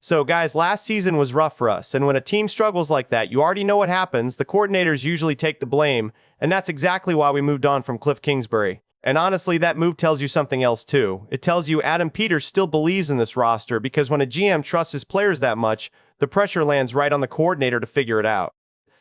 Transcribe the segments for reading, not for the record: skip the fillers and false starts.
So guys, last season was rough for us, and when a team struggles like that, you already know what happens. The coordinators usually take the blame, and that's exactly why we moved on from Cliff Kingsbury. And honestly, that move tells you something else too. It tells you Adam Peters still believes in this roster, because when a GM trusts his players that much, the pressure lands right on the coordinator to figure it out.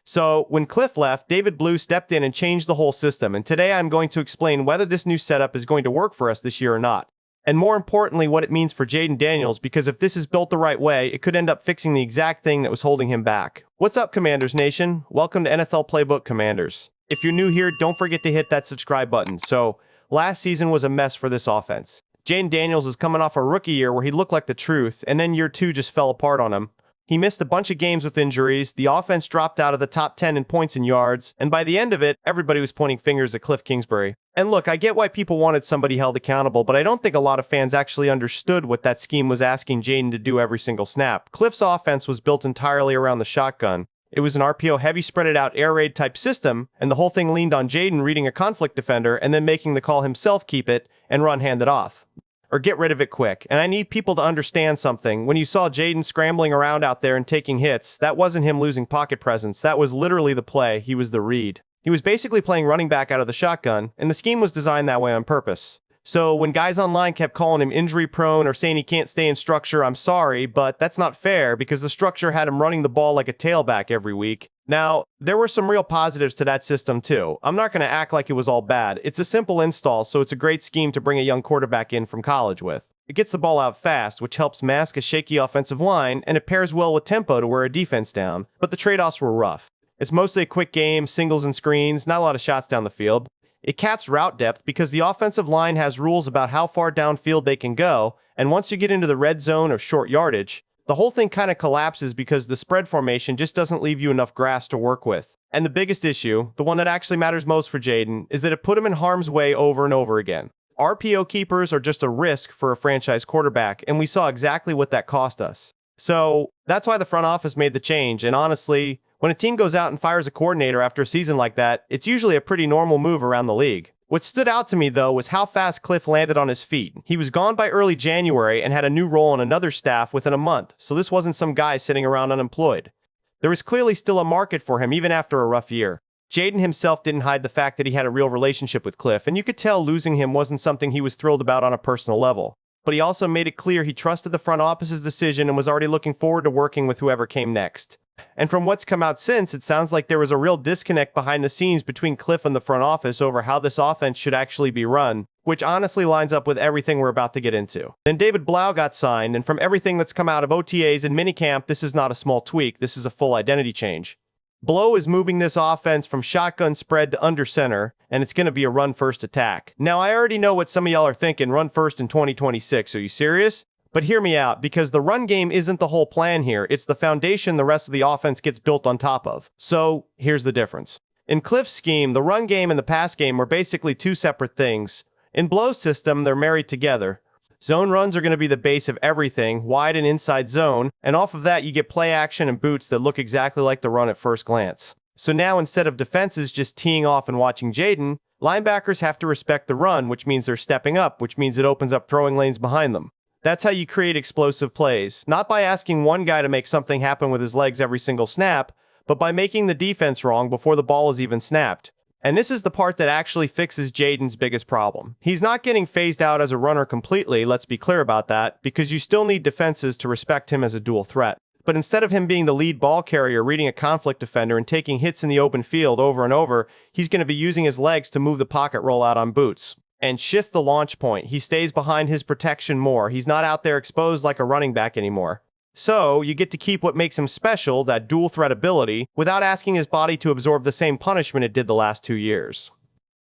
So, when Cliff left, David Blough stepped in and changed the whole system, and today I'm going to explain whether this new setup is going to work for us this year or not. And more importantly, what it means for Jaden Daniels, because if this is built the right way, it could end up fixing the exact thing that was holding him back. What's up, Commanders Nation? Welcome to NFL Playbook Commanders. If you're new here, don't forget to hit that subscribe button. So, last season was a mess for this offense. Jaden Daniels is coming off a rookie year where he looked like the truth, and then year two just fell apart on him. He missed a bunch of games with injuries, the offense dropped out of the top 10 in points and yards, and by the end of it, everybody was pointing fingers at Cliff Kingsbury. And look, I get why people wanted somebody held accountable, but I don't think a lot of fans actually understood what that scheme was asking Jaden to do every single snap. Cliff's offense was built entirely around the shotgun. It was an RPO heavy spreaded out air raid type system, and the whole thing leaned on Jaden reading a conflict defender and then making the call himself keep it and run hand it off. Or get rid of it quick. And I need people to understand something. When you saw Jaden scrambling around out there and taking hits, that wasn't him losing pocket presence. That was literally the play. He was the read. He was basically playing running back out of the shotgun, and the scheme was designed that way on purpose. So when guys online kept calling him injury prone or saying he can't stay in structure, I'm sorry, but that's not fair because the structure had him running the ball like a tailback every week. Now, there were some real positives to that system too. I'm not going to act like it was all bad. It's a simple install, so it's a great scheme to bring a young quarterback in from college with. It gets the ball out fast, which helps mask a shaky offensive line, and it pairs well with tempo to wear a defense down. But the trade-offs were rough. It's mostly a quick game, singles and screens, not a lot of shots down the field. It caps route depth because the offensive line has rules about how far downfield they can go, and once you get into the red zone or short yardage, the whole thing kind of collapses because the spread formation just doesn't leave you enough grass to work with. And the biggest issue, the one that actually matters most for Jaden, is that it put him in harm's way over and over again. RPO keepers are just a risk for a franchise quarterback, and we saw exactly what that cost us. So, that's why the front office made the change, and honestly, when a team goes out and fires a coordinator after a season like that, it's usually a pretty normal move around the league. What stood out to me, though, was how fast Cliff landed on his feet. He was gone by early January and had a new role on another staff within a month, so this wasn't some guy sitting around unemployed. There was clearly still a market for him even after a rough year. Jaden himself didn't hide the fact that he had a real relationship with Cliff, and you could tell losing him wasn't something he was thrilled about on a personal level. But he also made it clear he trusted the front office's decision and was already looking forward to working with whoever came next. And from what's come out since, it sounds like there was a real disconnect behind the scenes between Cliff and the front office over how this offense should actually be run, which honestly lines up with everything we're about to get into. Then David Blough got signed, and from everything that's come out of OTAs and minicamp, this is not a small tweak, this is a full identity change. Blough is moving this offense from shotgun spread to under center, and it's going to be a run-first attack. Now, I already know what some of y'all are thinking, run first in 2026, are you serious? But hear me out, because the run game isn't the whole plan here, it's the foundation the rest of the offense gets built on top of. So, here's the difference. In Cliff's scheme, the run game and the pass game were basically two separate things. In Blough's system, they're married together. Zone runs are going to be the base of everything, wide and inside zone, and off of that you get play action and boots that look exactly like the run at first glance. So now instead of defenses just teeing off and watching Jaden, linebackers have to respect the run, which means they're stepping up, which means it opens up throwing lanes behind them. That's how you create explosive plays, not by asking one guy to make something happen with his legs every single snap, but by making the defense wrong before the ball is even snapped. And this is the part that actually fixes Jaden's biggest problem. He's not getting phased out as a runner completely, let's be clear about that, because you still need defenses to respect him as a dual threat. But instead of him being the lead ball carrier, reading a conflict defender, and taking hits in the open field over and over, he's going to be using his legs to move the pocket rollout on boots and shift the launch point. He stays behind his protection more. He's not out there exposed like a running back anymore. So, you get to keep what makes him special, that dual threat ability, without asking his body to absorb the same punishment it did the last 2 years.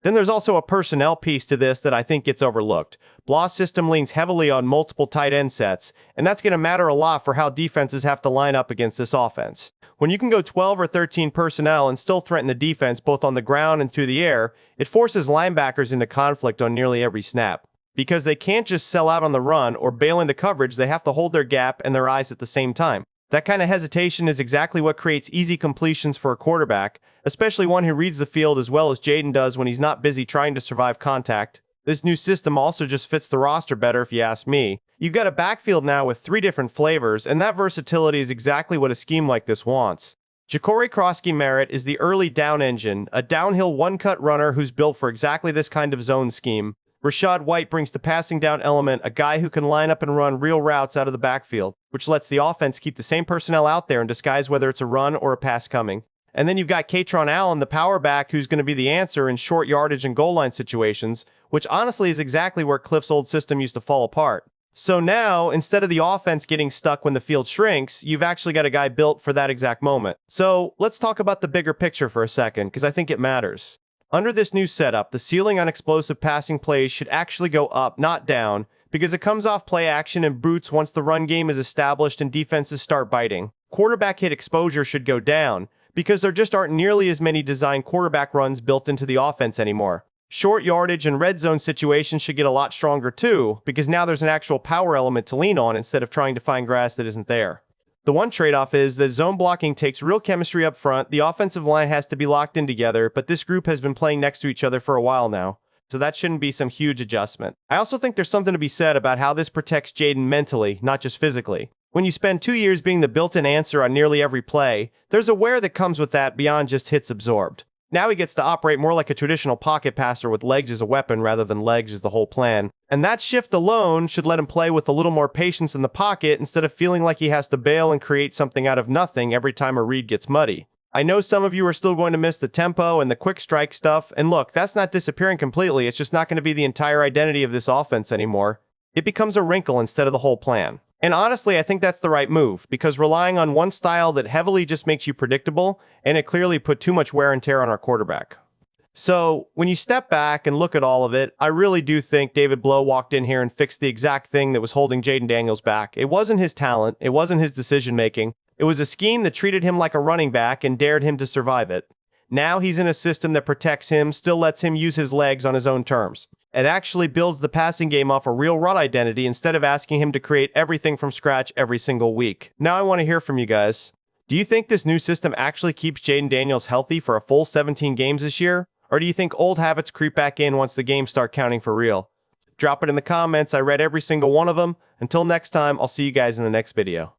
Then there's also a personnel piece to this that I think gets overlooked. Blough's system leans heavily on multiple tight end sets, and that's going to matter a lot for how defenses have to line up against this offense. When you can go 12 or 13 personnel and still threaten the defense both on the ground and through the air, it forces linebackers into conflict on nearly every snap. Because they can't just sell out on the run or bail into coverage, they have to hold their gap and their eyes at the same time. That kind of hesitation is exactly what creates easy completions for a quarterback, especially one who reads the field as well as Jaden does when he's not busy trying to survive contact. This new system also just fits the roster better if you ask me. You've got a backfield now with 3 different flavors, and that versatility is exactly what a scheme like this wants. Ja'Cory Krosky-Merritt is the early down engine, a downhill one-cut runner who's built for exactly this kind of zone scheme. Rachaad White brings the passing down element, a guy who can line up and run real routes out of the backfield, which lets the offense keep the same personnel out there and disguise whether it's a run or a pass coming. And then you've got Katron Allen, the power back, who's going to be the answer in short yardage and goal line situations, which honestly is exactly where Cliff's old system used to fall apart. So now, instead of the offense getting stuck when the field shrinks, you've actually got a guy built for that exact moment. So let's talk about the bigger picture for a second, because I think it matters. Under this new setup, the ceiling on explosive passing plays should actually go up, not down, because it comes off play action and brutes once the run game is established and defenses start biting. Quarterback hit exposure should go down, because there just aren't nearly as many designed quarterback runs built into the offense anymore. Short yardage and red zone situations should get a lot stronger too, because now there's an actual power element to lean on instead of trying to find grass that isn't there. The one trade-off is that zone blocking takes real chemistry up front. The offensive line has to be locked in together, but this group has been playing next to each other for a while now, so that shouldn't be some huge adjustment. I also think there's something to be said about how this protects Jaden mentally, not just physically. When you spend 2 years being the built-in answer on nearly every play, there's a wear that comes with that beyond just hits absorbed. Now he gets to operate more like a traditional pocket passer with legs as a weapon rather than legs as the whole plan. And that shift alone should let him play with a little more patience in the pocket instead of feeling like he has to bail and create something out of nothing every time a read gets muddy. I know some of you are still going to miss the tempo and the quick strike stuff, and look, that's not disappearing completely, it's just not going to be the entire identity of this offense anymore. It becomes a wrinkle instead of the whole plan. And honestly, I think that's the right move, because relying on one style that heavily just makes you predictable, and it clearly put too much wear and tear on our quarterback. So, when you step back and look at all of it, I really do think David Blough walked in here and fixed the exact thing that was holding Jaden Daniels back. It wasn't his talent, it wasn't his decision-making, it was a scheme that treated him like a running back and dared him to survive it. Now he's in a system that protects him, still lets him use his legs on his own terms. It actually builds the passing game off a real run identity instead of asking him to create everything from scratch every single week. Now I want to hear from you guys. Do you think this new system actually keeps Jaden Daniels healthy for a full 17 games this year? Or do you think old habits creep back in once the games start counting for real? Drop it in the comments. I read every single one of them. Until next time, I'll see you guys in the next video.